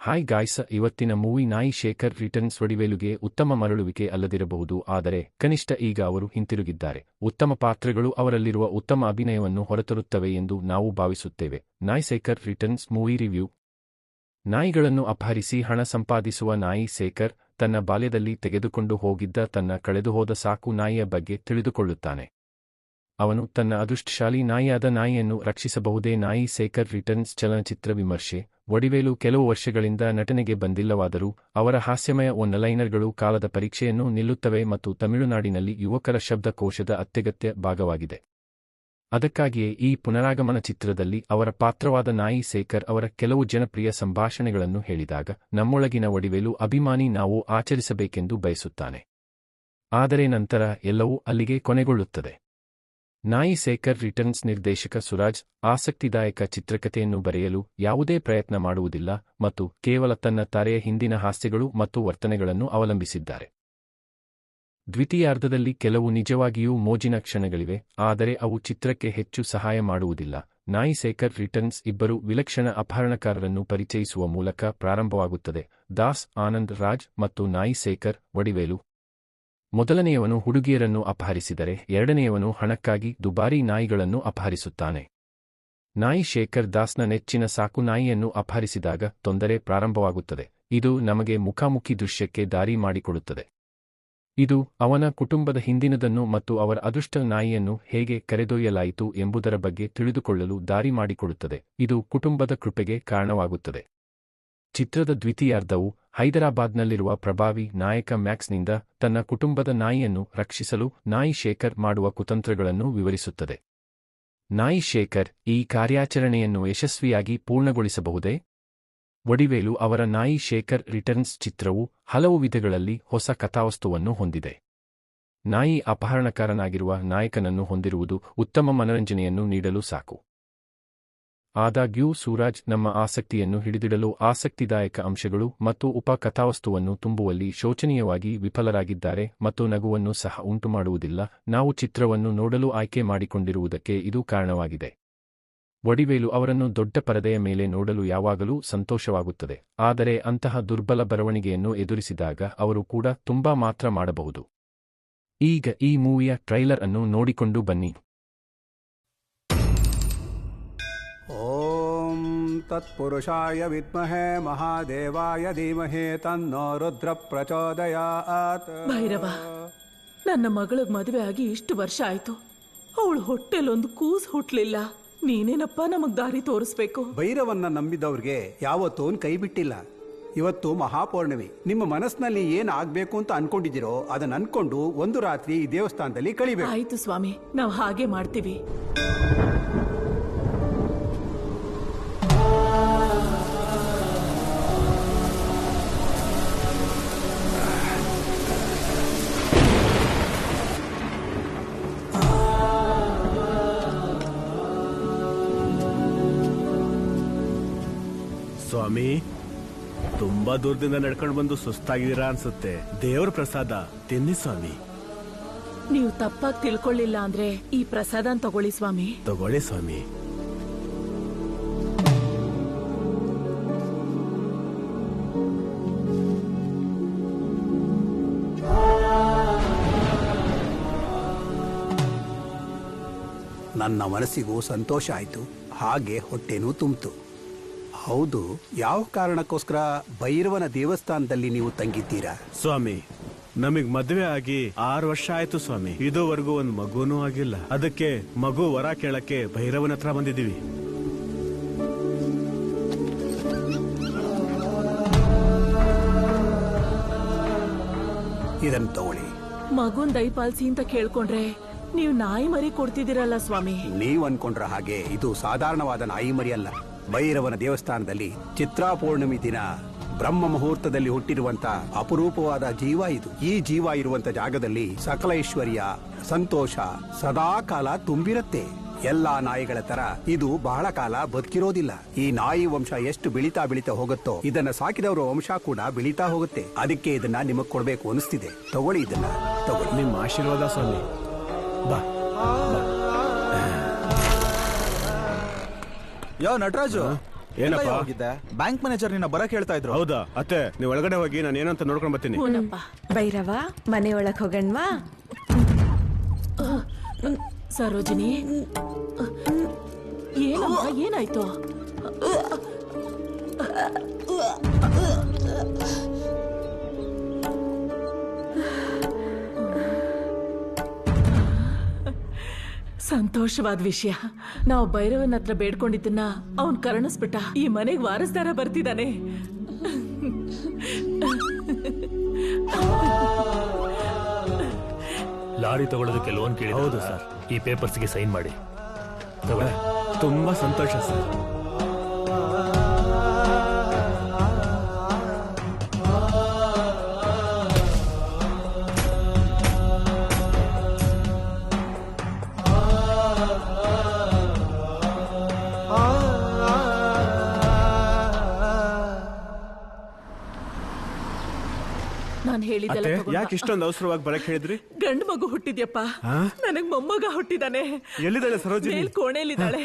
Hi guys, ಇವತ್ತಿನ movie ನಾಯಿ Shekhar returns ವಡಿವೇಲುಗೆ ಉತ್ತಮ ಮರಳುವಿಕೆ ಅಲ್ಲದಿರಬಹುದು, ಆದರೆ ಕನಿಷ್ಠ ಈಗ ಅವರು ಹಿಂತಿರುಗಿದ್ದಾರೆ. ಉತ್ತಮ ಪಾತ್ರಗಳು ಅವರಲ್ಲಿರುವ ಉತ್ತಮ ಅಭಿನಯವನ್ನು ಹೊರತರುತ್ತವೆ ಎಂದು ನಾವು ಭಾವಿಸುತ್ತೇವೆ. ನಾಯಿ ಶೇಖರ್ ರಿಟರ್ನ್ಸ್ ಮೂವಿ ರಿವ್ಯೂ. ನಾಯಿಗಳನ್ನು ಅಪಹರಿಸಿ ಹಣ ಸಂಪಾದಿಸುವ ನಾಯಿ ಶೇಖರ್ ತನ್ನ ಬಾಲ್ಯದಲ್ಲಿ ತೆಗೆದುಕೊಂಡು ಹೋಗಿದ್ದ ತನ್ನ ಕಳೆದುಹೋದ ಸಾಕು ನಾಯಿಯ ಬಗ್ಗೆ ತಿಳಿದುಕೊಳ್ಳುತ್ತಾನೆ. ಅವನು ತನ್ನ ಅದೃಷ್ಟಶಾಲಿ ನಾಯಿಯಾದ ನಾಯಿಯನ್ನು ರಕ್ಷಿಸಬಹುದೇ? ನಾಯಿ ಶೇಖರ್ ರಿಟರ್ನ್ಸ್ ಚಲನಚಿತ್ರ ವಿಮರ್ಶೆ. ವಡಿವೇಲು ಕೆಲವು ವರ್ಷಗಳಿಂದ ನಟನೆಗೆ ಬಂದಿಲ್ಲವಾದರೂ ಅವರ ಹಾಸ್ಯಮಯ ಒನ್ಲೈನರ್ಗಳು ಕಾಲದ ಪರೀಕ್ಷೆಯನ್ನು ನಿಲ್ಲುತ್ತವೆ ಮತ್ತು ತಮಿಳುನಾಡಿನಲ್ಲಿ ಯುವಕರ ಶಬ್ದಕೋಶದ ಅತ್ಯಗತ್ಯ ಭಾಗವಾಗಿದೆ. ಅದಕ್ಕಾಗಿಯೇ ಈ ಪುನರಾಗಮನ ಚಿತ್ರದಲ್ಲಿ ಅವರ ಪಾತ್ರವಾದ ನಾಯಿ ಶೇಖರ್ ಅವರ ಕೆಲವು ಜನಪ್ರಿಯ ಸಂಭಾಷಣೆಗಳನ್ನು ಹೇಳಿದಾಗ ನಮ್ಮೊಳಗಿನ ವಡಿವೇಲು ಅಭಿಮಾನಿ ನಾವು ಆಚರಿಸಬೇಕೆಂದು ಬಯಸುತ್ತಾನೆ. ಆದರೆ ನಂತರ ಎಲ್ಲವೂ ಅಲ್ಲಿಗೆ ಕೊನೆಗೊಳ್ಳುತ್ತದೆ. ನಾಯಿ ಶೇಖರ್ ರಿಟರ್ನ್ಸ್ ನಿರ್ದೇಶಕ ಸುರಾಜ್ ಆಸಕ್ತಿದಾಯಕ ಚಿತ್ರಕಥೆಯನ್ನು ಬರೆಯಲು ಯಾವುದೇ ಪ್ರಯತ್ನ ಮಾಡುವುದಿಲ್ಲ ಮತ್ತು ಕೇವಲ ತನ್ನ ತಾರೆಯ ಹಿಂದಿನ ಹಾಸ್ಯಗಳು ಮತ್ತು ವರ್ತನೆಗಳನ್ನು ಅವಲಂಬಿಸಿದ್ದಾರೆ. ದ್ವಿತೀಯಾರ್ಧದಲ್ಲಿ ಕೆಲವು ನಿಜವಾಗಿಯೂ ಮೋಜಿನ ಕ್ಷಣಗಳಿವೆ, ಆದರೆ ಅವು ಚಿತ್ರಕ್ಕೆ ಹೆಚ್ಚು ಸಹಾಯ ಮಾಡುವುದಿಲ್ಲ. ನಾಯಿ ಶೇಖರ್ ರಿಟರ್ನ್ಸ್ ಇಬ್ಬರು ವಿಲಕ್ಷಣ ಅಪಹರಣಕಾರರನ್ನು ಪರಿಚಯಿಸುವ ಮೂಲಕ ಪ್ರಾರಂಭವಾಗುತ್ತದೆ. ದಾಸ್, ಆನಂದ್ ರಾಜ್ ಮತ್ತು ನಾಯಿ ಶೇಖರ್. ವಡಿವೇಲು ಮೊದಲನೆಯವನು ಹುಡುಗಿಯರನ್ನು ಅಪಹರಿಸಿದರೆ ಎರಡನೆಯವನು ಹಣಕ್ಕಾಗಿ ದುಬಾರಿ ನಾಯಿಗಳನ್ನು ಅಪಹರಿಸುತ್ತಾನೆ. ನಾಯಿ ಶೇಖರ್ ದಾಸ್ನ ನೆಚ್ಚಿನ ಸಾಕು ನಾಯಿಯನ್ನು ಅಪಹರಿಸಿದಾಗ ತೊಂದರೆ ಪ್ರಾರಂಭವಾಗುತ್ತದೆ. ಇದು ನಮಗೆ ಮುಖಾಮುಖಿ ದೃಶ್ಯಕ್ಕೆ ದಾರಿ ಮಾಡಿಕೊಡುತ್ತದೆ. ಇದು ಅವನ ಕುಟುಂಬದ ಹಿಂದಿನದನ್ನು ಮತ್ತು ಅವರ ಅದೃಷ್ಟ ನಾಯಿಯನ್ನು ಹೇಗೆ ಕರೆದೊಯ್ಯಲಾಯಿತು ಎಂಬುದರ ಬಗ್ಗೆ ತಿಳಿದುಕೊಳ್ಳಲು ದಾರಿ ಮಾಡಿಕೊಡುತ್ತದೆ. ಇದು ಕುಟುಂಬದ ಕೃಪೆಗೆ ಕಾರಣವಾಗುತ್ತದೆ. ಚಿತ್ರದ ದ್ವಿತೀಯಾರ್ಧವು ಹೈದರಾಬಾದ್ನಲ್ಲಿರುವ ಪ್ರಭಾವಿ ನಾಯಕ ಮ್ಯಾಕ್ಸ್ನಿಂದ ತನ್ನ ಕುಟುಂಬದ ನಾಯಿಯನ್ನು ರಕ್ಷಿಸಲು ನಾಯಿ ಶೇಖರ್ ಮಾಡುವ ಕುತಂತ್ರಗಳನ್ನು ವಿವರಿಸುತ್ತದೆ. ನಾಯಿ ಶೇಖರ್ ಈ ಕಾರ್ಯಾಚರಣೆಯನ್ನು ಯಶಸ್ವಿಯಾಗಿ ಪೂರ್ಣಗೊಳಿಸಬಹುದೇ? ವಡಿವೇಲು ಅವರ ನಾಯಿ ಶೇಖರ್ ರಿಟರ್ನ್ಸ್ ಚಿತ್ರವು ಹಲವು ವಿಧಗಳಲ್ಲಿ ಹೊಸ ಕಥಾವಸ್ತುವನ್ನು ಹೊಂದಿದೆ. ನಾಯಿ ಅಪಹರಣಕಾರನಾಗಿರುವ ನಾಯಕನನ್ನು ಹೊಂದಿರುವುದು ಉತ್ತಮ ಮನರಂಜನೆಯನ್ನು ನೀಡಲು ಸಾಕು. ಆದಾಗ್ಯೂ ಸೂರಾಜ್ ನಮ್ಮ ಆಸಕ್ತಿಯನ್ನು ಹಿಡಿದಿಡಲು ಆಸಕ್ತಿದಾಯಕ ಅಂಶಗಳು ಮತ್ತು ಉಪ ಕಥಾವಸ್ತುವನ್ನು ತುಂಬುವಲ್ಲಿ ಶೋಚನೀಯವಾಗಿ ವಿಫಲರಾಗಿದ್ದಾರೆ ಮತ್ತು ನಗುವನ್ನು ಸಹ ಉಂಟುಮಾಡುವುದಿಲ್ಲ. ನಾವು ಚಿತ್ರವನ್ನು ನೋಡಲು ಆಯ್ಕೆ ಮಾಡಿಕೊಂಡಿರುವುದಕ್ಕೆ ಇದು ಕಾರಣವಾಗಿದೆ. ವಡಿವೇಲು ಅವರನ್ನು ದೊಡ್ಡ ಪರದೆಯ ಮೇಲೆ ನೋಡಲು ಯಾವಾಗಲೂ ಸಂತೋಷವಾಗುತ್ತದೆ, ಆದರೆ ಅಂತಹ ದುರ್ಬಲ ಬರವಣಿಗೆಯನ್ನು ಎದುರಿಸಿದಾಗ ಅವರು ಕೂಡ ತುಂಬಾ ಮಾತ್ರ ಮಾಡಬಹುದು. ಈಗ ಈ ಮೂವಿಯ ಟ್ರೈಲರ್ ಅನ್ನು ನೋಡಿಕೊಂಡು ಬನ್ನಿ. ಓಂ ತತ್ಪುರುಷಾಯ ವಿದ್ಮಹೇ ಮಹಾದೇವಾಯ ಧೀಮಹಿ ತನ್ನೋ ರುದ್ರ ಪ್ರಚೋದಯಾತ್. ಭೈರವ, ನನ್ನ ಮಗಳಿಗೆ ಮದುವೆ ಆಗಿ ಇಷ್ಟು ವರ್ಷ ಆಯ್ತು, ಅವಳು ಹೊಟ್ಟೆಲೊಂದು ಕೂಸು ಹುಟ್ಲಿಲ್ಲ. ನೀನೇನಪ್ಪ ನಮಗ್ ದಾರಿ ತೋರಿಸ್ಬೇಕು. ಭೈರವನ್ನ ನಂಬಿದವ್ರಿಗೆ ಯಾವತ್ತೂ ಕೈ ಬಿಟ್ಟಿಲ್ಲ. ಇವತ್ತು ಮಹಾಪೌರ್ಣಮಿ. ನಿಮ್ಮ ಮನಸ್ಸಿನಲ್ಲಿ ಏನ್ ಆಗ್ಬೇಕು ಅಂತ ಅನ್ಕೊಂಡಿದ್ದೀರೋ ಅದನ್ನ ಅನ್ಕೊಂಡು ಒಂದು ರಾತ್ರಿ ಈ ದೇವಸ್ಥಾನದಲ್ಲಿ ಕಳಿಬೇಕು. ಆಯ್ತು ಸ್ವಾಮಿ, ನಾವು ಹಾಗೆ ಮಾಡ್ತೀವಿ. ಸ್ವಾಮಿ, ತುಂಬಾ ದೂರದಿಂದ ನಡ್ಕೊಂಡು ಬಂದು ಸುಸ್ತಾಗಿದ್ದೀರಾ ಅನ್ಸುತ್ತೆ. ದೇವರ ಪ್ರಸಾದ ತಿನ್ನಿ ಸ್ವಾಮಿ. ನೀವು ತಪ್ಪಾಗಿ ತಿಳ್ಕೊಳ್ಳಿಲ್ಲ ಅಂದ್ರೆ ಈ ಪ್ರಸಾದನ್ ತಗೊಳ್ಳಿ ಸ್ವಾಮಿ. ತಗೊಳ್ಳಿ ಸ್ವಾಮಿ. ನನ್ನ ಮನಸ್ಸಿಗೂ ಸಂತೋಷ ಆಯ್ತು, ಹಾಗೆ ಹೊಟ್ಟೆನೂ ತುಂಬಿತು. ಹೌದು, ಯಾವ ಕಾರಣಕ್ಕೋಸ್ಕರ ಭೈರವನ ದೇವಸ್ಥಾನದಲ್ಲಿ ನೀವು ತಂಗಿದ್ದೀರಾ? ಸ್ವಾಮಿ, ನಮಗ್ ಮದ್ವೆ ಆಗಿ 6 ವರ್ಷ ಆಯ್ತು ಸ್ವಾಮಿ. ಇದುವರೆಗೂ ಒಂದ್ ಮಗುನೂ ಆಗಿಲ್ಲ. ಅದಕ್ಕೆ ಮಗು ವರ ಕೇಳಕ್ಕೆ ಭೈರವನ ಹತ್ರ ಬಂದಿದ್ದೀವಿ. ಇದನ್ನು ತಗೊಳ್ಳಿ. ಮಗುನ್ ದಯಪಾಲಿಸಿ ಅಂತ ಕೇಳ್ಕೊಂಡ್ರೆ ನೀವು ನಾಯಿ ಮರಿ ಕೊಡ್ತಿದ್ದೀರಲ್ಲ ಸ್ವಾಮಿ. ನೀವ್ ಅನ್ಕೊಂಡ್ರ ಹಾಗೆ ಇದು ಸಾಧಾರಣವಾದ ನಾಯಿ ಮರಿ ಅಲ್ಲ. ಭೈರವನ ದೇವಸ್ಥಾನದಲ್ಲಿ ಚಿತ್ರಾ ಪೌರ್ಣಮಿ ದಿನ ಬ್ರಹ್ಮ ಮುಹೂರ್ತದಲ್ಲಿ ಹುಟ್ಟಿರುವಂತ ಅಪರೂಪವಾದ ಜೀವ ಇದು. ಈ ಜೀವ ಇರುವಂತ ಜಾಗದಲ್ಲಿ ಸಕಲ ಐಶ್ವರ್ಯ, ಸಂತೋಷ ಸದಾ ಕಾಲ ತುಂಬಿರತ್ತೆ. ಎಲ್ಲಾ ನಾಯಿಗಳ ತರ ಇದು ಬಹಳ ಕಾಲ ಬದುಕಿರೋದಿಲ್ಲ. ಈ ನಾಯಿ ವಂಶ ಎಷ್ಟು ಬೆಳೀತಾ ಹೋಗುತ್ತೋ ಇದನ್ನ ಸಾಕಿದವರ ವಂಶ ಕೂಡ ಬೆಳೀತಾ ಹೋಗುತ್ತೆ. ಅದಕ್ಕೆ ಇದನ್ನ ನಿಮಗ್ ಕೊಡ್ಬೇಕು ಅನಿಸ್ತಿದೆ. ತಗೊಳ್ಳಿ, ಇದನ್ನ ತಗೊಳ್ಳಿ. ನಿಮ್ಮ ಆಶೀರ್ವಾದ ಸ್ವಾಮಿ. ಬಾ. ಯೋ ನಟರಾಜು, ಏನಪ್ಪ ಹೋಗಿದ್ದೆ? ಬ್ಯಾಂಕ್ ಮ್ಯಾನೇಜರ್ ನಿನ್ನ ಬರಕ್ ಹೇಳ್ತಾ ಇದ್ರು. ಹೌದಾ ಅತ್ತೆ, ನೀವು ಒಳಗಡೆ ಹೋಗಿ ನಾನು ಏನಂತ ನೋಡ್ಕೊಂಡ್ ಬರ್ತೀನಿ. ಹೂನಪ್ಪ. ಭೈರವ ಮನೆ ಒಳಗ್ ಹೋಗಣ್ವಾ? ಸರೋಜಿನಿ, ಏನಮ್ಮ, ಏನಾಯ್ತು? ಸಂತೋಷವಾದ ವಿಷಯ. ನಾವು ಭೈರವನ ಹತ್ರ ಬೇಡ್ಕೊಂಡಿದ್ದನ್ನ ಅವನ್ ಕರುಣಿಸ್ಬಿಟ್ಟ. ಈ ಮನೆಗ್ ವಾರಸ್ದಾರ ಬರ್ತಿದ್ದಾನೆ. ಲಾರಿ ತಗೊಳ್ಳೋದಕ್ಕೆ ಲೋನ್ ಕೇಳಿ. ಹೌದು ಸರ್. ಈ ಪೇಪರ್ಸ್ಗೆ ಸೈನ್ ಮಾಡಿ. ತಗೊಳ್ಳಿ. ತುಂಬಾ ಸಂತೋಷ ಸರ್. ನಾನು ಹೇಳಿದ್ದೆಲ್ಲ ಅತ್ತೆ, ತಗೊಂಡ್ ಯಾಕೆ ಬಾ. ಇಷ್ಟೊಂದು ಅವಸರವಾಗಿ ಬರಕ್ ಹೇಳಿದ್ರಿ? ಗಂಡು ಮಗು ಹುಟ್ಟಿದ್ಯಪ್ಪ. ನನಗ್ ಮೊಮ್ಮಗ ಹುಟ್ಟಿದಾನೆ. ಎಲ್ಲಿದ್ದಾಳೆ ಸರೋಜಿನಿ? ಮೇಲ್ ಕೋಣೆಯಲ್ಲಿದ್ದಾಳೆ.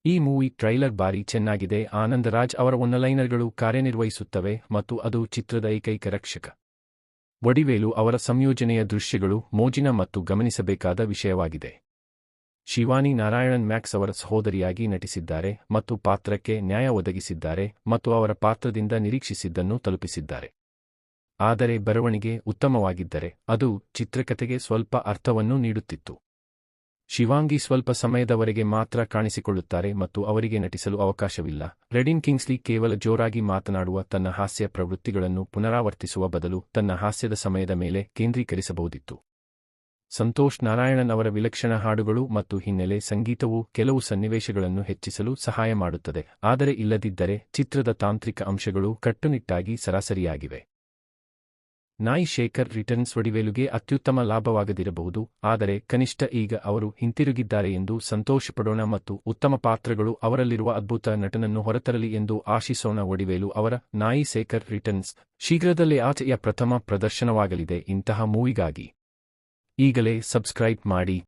ಈ ಮೂವಿ ಟ್ರೈಲರ್ ಬಾರಿ ಚೆನ್ನಾಗಿದೆ. ಆನಂದರಾಜ್ ಅವರ ಒನ್ಲೈನರ್ಗಳು ಕಾರ್ಯನಿರ್ವಹಿಸುತ್ತವೆ ಮತ್ತು ಅದು ಚಿತ್ರದ ಏಕೈಕ ರಕ್ಷಕ. ವಡಿವೇಲು ಅವರ ಸಂಯೋಜನೆಯ ದೃಶ್ಯಗಳು ಮೋಜಿನ ಮತ್ತು ಗಮನಿಸಬೇಕಾದ ವಿಷಯವಾಗಿದೆ. ಶಿವಾನಿ ನಾರಾಯಣನ್ ಮ್ಯಾಕ್ಸ್ ಅವರ ಸಹೋದರಿಯಾಗಿ ನಟಿಸಿದ್ದಾರೆ ಮತ್ತು ಪಾತ್ರಕ್ಕೆ ನ್ಯಾಯ ಒದಗಿಸಿದ್ದಾರೆ ಮತ್ತು ಅವರ ಪಾತ್ರದಿಂದ ನಿರೀಕ್ಷಿಸಿದ್ದನ್ನು ತಲುಪಿಸಿದ್ದಾರೆ. ಆದರೆ ಬರವಣಿಗೆ ಉತ್ತಮವಾಗಿದ್ದರೆ ಅದು ಚಿತ್ರಕಥೆಗೆ ಸ್ವಲ್ಪ ಅರ್ಥವನ್ನು ನೀಡುತ್ತಿತ್ತು. ಶಿವಾಂಗಿ ಸ್ವಲ್ಪ ಸಮಯದವರೆಗೆ ಮಾತ್ರ ಕಾಣಿಸಿಕೊಳ್ಳುತ್ತಾರೆ ಮತ್ತು ಅವರಿಗೆ ನಟಿಸಲು ಅವಕಾಶವಿಲ್ಲ. ರೆಡಿನ್ ಕಿಂಗ್ಸ್ಲಿ ಕೇವಲ ಜೋರಾಗಿ ಮಾತನಾಡುವ ತನ್ನ ಹಾಸ್ಯ ಪ್ರವೃತ್ತಿಗಳನ್ನು ಪುನರಾವರ್ತಿಸುವ ಬದಲು ತನ್ನ ಹಾಸ್ಯದ ಸಮಯದ ಮೇಲೆ ಕೇಂದ್ರೀಕರಿಸಬಹುದಿತ್ತು. ಸಂತೋಷ್ ನಾರಾಯಣನ್ ಅವರ ವಿಲಕ್ಷಣ ಹಾಡುಗಳು ಮತ್ತು ಹಿನ್ನೆಲೆ ಸಂಗೀತವು ಕೆಲವು ಸನ್ನಿವೇಶಗಳನ್ನು ಹೆಚ್ಚಿಸಲು ಸಹಾಯ ಮಾಡುತ್ತದೆ, ಆದರೆ ಇಲ್ಲದಿದ್ದರೆ ಚಿತ್ರದ ತಾಂತ್ರಿಕ ಅಂಶಗಳು ಕಟ್ಟುನಿಟ್ಟಾಗಿ ಸರಾಸರಿಯಾಗಿವೆ. ನಾಯಿ ಶೇಖರ್ ರಿಟರ್ನ್ಸ್ ವಡಿವೇಲುಗೆ ಅತ್ಯುತ್ತಮ ಲಾಭವಾಗದಿರಬಹುದು, ಆದರೆ ಕನಿಷ್ಠ ಈಗ ಅವರು ಹಿಂತಿರುಗಿದ್ದಾರೆ ಎಂದು ಸಂತೋಷಪಡೋಣ ಮತ್ತು ಉತ್ತಮ ಪಾತ್ರಗಳು ಅವರಲ್ಲಿರುವ ಅದ್ಭುತ ನಟನನ್ನು ಹೊರತರಲಿ ಎಂದು ಆಶಿಸೋಣ. ವಡಿವೇಲು ಅವರ ನಾಯಿ ಶೇಖರ್ ರಿಟರ್ನ್ಸ್ ಶೀಘ್ರದಲ್ಲೇ ಆಚೆಯ ಪ್ರಥಮ ಪ್ರದರ್ಶನವಾಗಲಿದೆ. ಇಂತಹ ಮೂವಿಗಾಗಿ ಈಗಲೇ ಸಬ್ಸ್ಕ್ರೈಬ್ ಮಾಡಿ.